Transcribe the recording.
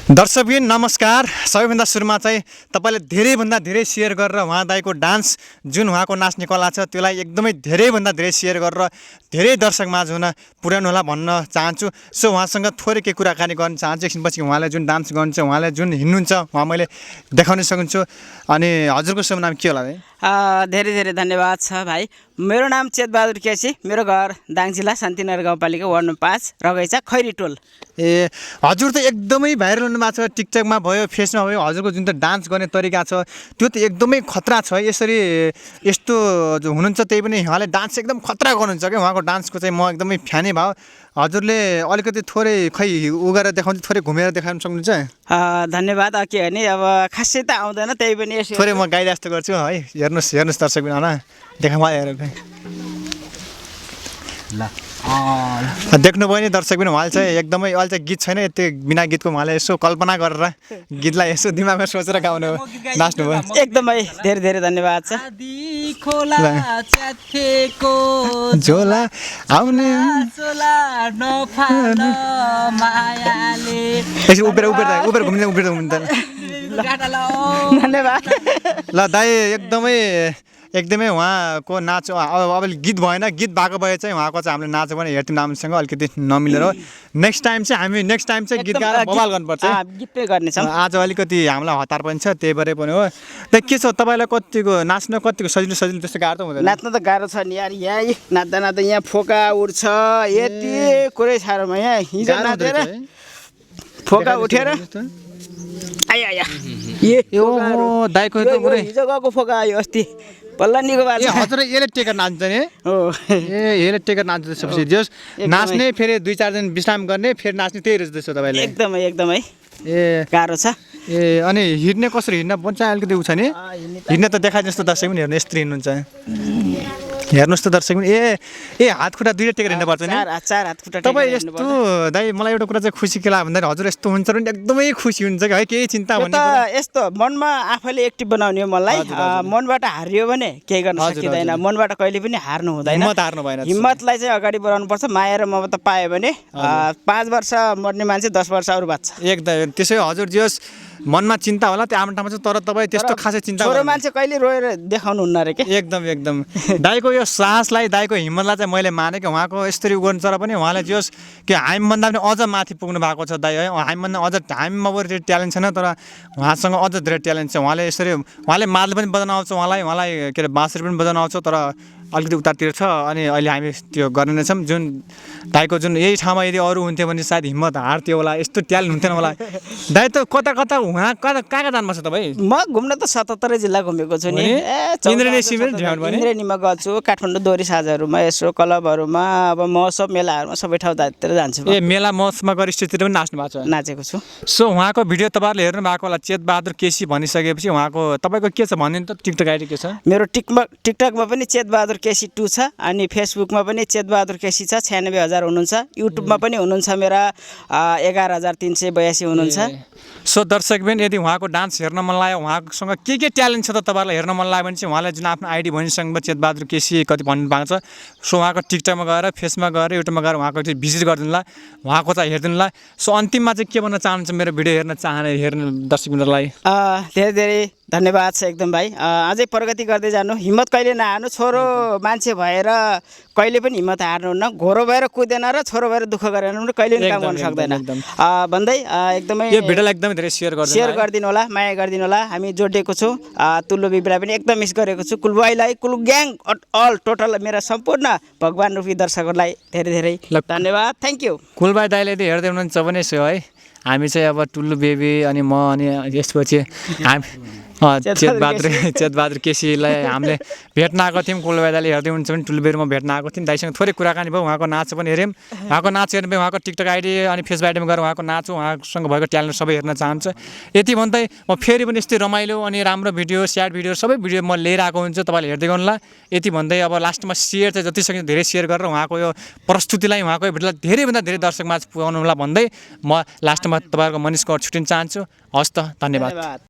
दर्शकबिन नमस्कार। सबैभन्दा सुरुमा चाहिँ तपाईले धेरैभन्दा धेरै शेयर गरेर उहाँ दाइको डान्स जुन उहाँको नाच्ने कला छ त्यसलाई एकदमै धेरैभन्दा धेरै शेयर गरेर धेरै दर्शक माझ हुन पुर्याउनु होला भन्न चाहन्छु। सो उहाँसँग थोरै के कुराकानी गर्न चाहन्छु। एकछिनपछि उहाँले जुन डान्स गर्नुहुन्छ, उहाँले जुन हिँड्नुहुन्छ, उहाँ मैले देखाउन सक्छु। अनि हजुरको शुभ नाम के होला भाइ? धेरै धेरै धन्यवाद छ भाइ। मेरो नाम चेतबहादुर केसी। मेरो घर दाङ जिल्ला शान्तिनगर गाउँपालिका वार्ड नम्बर 5 रगैचा खैरी टोल। ए हजुर त एकदमै भाइरल हुनुभएको छ, टिकटकमा भयो, फेसमा भयो। हजुरको जुन त डान्स गर्ने तरिका छ त्यो त एकदमै खतरा छ। यसरी यस्तो जो हुनुहुन्छ त्यही पनि उहाँले डान्स एकदम खतरा गर्नुहुन्छ क्या। उहाँको डान्सको चाहिँ म एकदमै फ्यानै भयो। हजुरले अलिकति थोरै खै उ गरेर देखाउनु, थोरै घुमेर देखाउन सक्नुहुन्छ? धन्यवाद। के भने अब खासै त आउँदैन, त्यही पनि यसो थोरै म गाइड जस्तो गर्छु है। हेर्नुहोस् दर्शक बिना होला देखाउँ हेरेर ल देख्नुभयो नि दर्शक पनि। उहाँले चाहिँ एकदमै अहिले चाहिँ गीत छैन, यति बिना गीतको उहाँले यसो कल्पना गरेर गीतलाई यसो दिमागमा सोचेर गाउनु नाच्नुभयो। एकदमै धेरै धेरै धन्यवाद छ। झोला आउने उबर घुम्दा धन्यवाद। ल दाइ एकदमै उहाँको नाच अब गीत भएन, गीत भएको भए चाहिँ उहाँको चाहिँ हामीले नाच पनि हेर्थ्यौँ राम्रोसँग, अलिकति नमिलेर हो। नेक्स्ट टाइम चाहिँ गीत गाएर बवाल गर्नुपर्छ। गीतै गर्नेछौँ। आज अलिकति हामीलाई हतार पनि छ, त्यही भएर पनि हो। त के छ तपाईँलाई कतिको नाच्न कतिको सजिलो त्यस्तो गाह्रो त हुँदैन? नाच्न त गाह्रो छ नि यार। यहाँ नाच्दा यहाँ फोका उठ्छ, यति कुरै साह्रोमा। यहाँ हिजो नाचेर फोका उठेर दाइको हिजो गएको फोका आयो अस्ति पल्लानीको बात। हजुर यसले टेकर नाच्छ नि हो? यसले टेकर नाच्छ सबसे जस नाच्ने, फेरि 2-4 दिन विश्राम गर्ने, फेरि नाच्ने, त्यही रहेछ त्यसो तपाईँले? एकदमै गाह्रो छ। अनि हिँड्ने कसरी हिँड्न पनि चाहिँ अलिकति उ छ नि? हिँड्न त देखाए जस्तो दर्शक पनि हेर्नु यस्तरी हिँड्नुहुन्छ। हेर्नुहोस् त दर्शक पनि। हात खुट्टा दुईटा टेकेर हिँड्नुपर्छ नि? चार हात खुट्टा। तपाईँ यस्तो दाइ मलाई एउटा कुरा चाहिँ खुसी के लाग्यो भन्दाखेरि हजुर यस्तो हुन्छ भने एकदमै खुसी हुन्छ कि है, केही चिन्ता भन्ने यस्तो मनमा आफैले एक्टिभ बनाउने हो मलाई। मनबाट हारियो भने केही गर्न सकिँदैन। मनबाट कहिले पनि हार्नु हुँदैन। हिम्मतलाई चाहिँ अगाडि बढाउनुपर्छ। माया र ममता पायो भने 5 वर्ष मर्ने मान्छे 10 वर्ष अरू बाँच्छ। एकदम त्यसै हजुर जस मनमा चिन्ता होला त्यो आफ्नो ठाउँमा चाहिँ, तर तपाईँ त्यस्तो खासै चिन्ता छोरो मान्छे कहिले रोएर देखाउनु हुन्न रे के। एकदम दाइको यो साहसलाई, दाइको हिम्मतलाई चाहिँ मैले माने कि उहाँको यस्तरी गर्नु तर पनि उहाँले जस कि हामीभन्दा पनि अझ माथि पुग्नु भएको छ दाइ है। हामीभन्दा अझ हामीमा पनि ट्यालेन्ट छैन, तर उहाँसँग अझ धेरै ट्यालेन्ट छ। उहाँले मादल पनि बजाउन आउँछ, उहाँलाई के अरे बाँसुरी पनि बजाउन आउँछ, तर अलिकति उतारतिर छ। अनि अहिले हामी त्यो गर्ने छौँ। जुन दाइको जुन यही ठाउँमा यदि अरू हुन्थ्यो भने सायद हिम्मत हार्थ्यो होला, यस्तो ट्यालेन्ट हुन्थेन होला। दाइ त कता उहाँ कहाँ जानुपर्छ तपाईँ? म घुम्न त 77 जिल्ला घुमेको छु नि। इन्द्रेणीमा गएको छु, काठमाडौँ दोहोरी साझाहरूमा, यसो क्लबहरूमा, अब महोत्सव मेलाहरूमा सबै ठाउँतिर जान्छु। मेला महोत्सवमा गएर स्टेजतिर पनि नाच्नु भएको छ? नाचेको छु। सो उहाँको भिडियो तपाईँहरूले हेर्नु भएको होला। चेतबहादुर केसी भनिसकेपछि उहाँको तपाईँको के छ भन्नु त? टिकटक आइडी के छ? मेरो टिकटकमा पनि चेतबहादुर केसी 2 छ, अनि फेसबुकमा पनि चेतबहादुर केसी छ। 96,000 हुनुहुन्छ। युट्युबमा पनि हुनुहुन्छ मेरा 11,382 हुनुहुन्छ। सो दर्शकबिन यदि उहाँको डान्स हेर्न मन लाग्यो, उहाँसँग के ट्यालेन्ट छ त तपाईँलाई हेर्न मन लाग्यो भने चाहिँ उहाँले जुन आफ्नो आइडी भनिसँग चेतबहादुर केसी कति भन्नु भएको छ, सो उहाँको टिकटकमा गएर, फेसमा गएर, युट्युबमा गएर उहाँको चाहिँ भिजिट गरिदिनु ल, उहाँको चाहिँ हेरिदिनु ल। सो अन्तिममा चाहिँ के भन्न चाहनुहुन्छ मेरो भिडियो हेर्ने दर्शकबिनलाई? धेरै धेरै धन्यवाद छ एकदम भाइ। अझै प्रगति गर्दै जानु, हिम्मत कहिले नहार्नु। छोरो मान्छे भएर कहिले पनि हिम्मत हार्नुहुन्न। घोरो भएर कुदेन र छोरो भएर दुःख गरेन भने कहिले पनि काम गर्न सक्दैन भन्दै एकदमै यो भिडियोलाई एकदमै धेरै सेयर गरिदिनु होला, माया गरिदिनु होला। हामी जोडिएको छु। तुल्लु बिबीलाई पनि एकदम मिस गरेको छु। कुलबाईलाई, कुल ग्याङ अल टोटल मेरा सम्पूर्ण भगवान रूपी दर्शकहरूलाई धेरै धेरै धन्यवाद। Thank you. कुलबाई दाइले यदि हेर्दै हुनुहुन्छ भने यसो है, हामी चाहिँ अब टुल्लु बेबी अनि म अनि यसपछि चेतबहादुर केसीलाई हामीले भेट्न आएको थियौँ। कुलबाई दाइले हेर्दै हुनुहुन्छ भने टुल्लु बेबीमा भेट्न आएको थियौँ। दाइसँग थोरै कुराकानी भयो। उहाँको नाच पनि हेऱ्यौँ। उहाँको नाच हेर्नु भयो, उहाँको टिकटक आइडी अनि फेसबुक आइडीमा गएर उहाँको नाच, उहाँसँग भएको ट्यालेन्ट सबै हेर्न चाहन्छ। यति भन्दै म फेरि पनि यस्तै रमाइलो अनि राम्रो भिडियो, स्याड भिडियो सबै भिडियो म लिएर आएको हुन्छु, तपाईँले हेर्दै गर्नु ल। यति भन्दै अब लास्टमा सेयर चाहिँ जति सकिन्छ धेरै सेयर गरेर उहाँको यो प्रस्तुतिलाई, उहाँको भिडियोलाई धेरैभन्दा धेरै दर्शकमा पुर्याउनु होला भन्दै म लास्टमा तपाईँहरूको मनिष कौर छुट्टिन चाहन्छु। हस् त, धन्यवाद।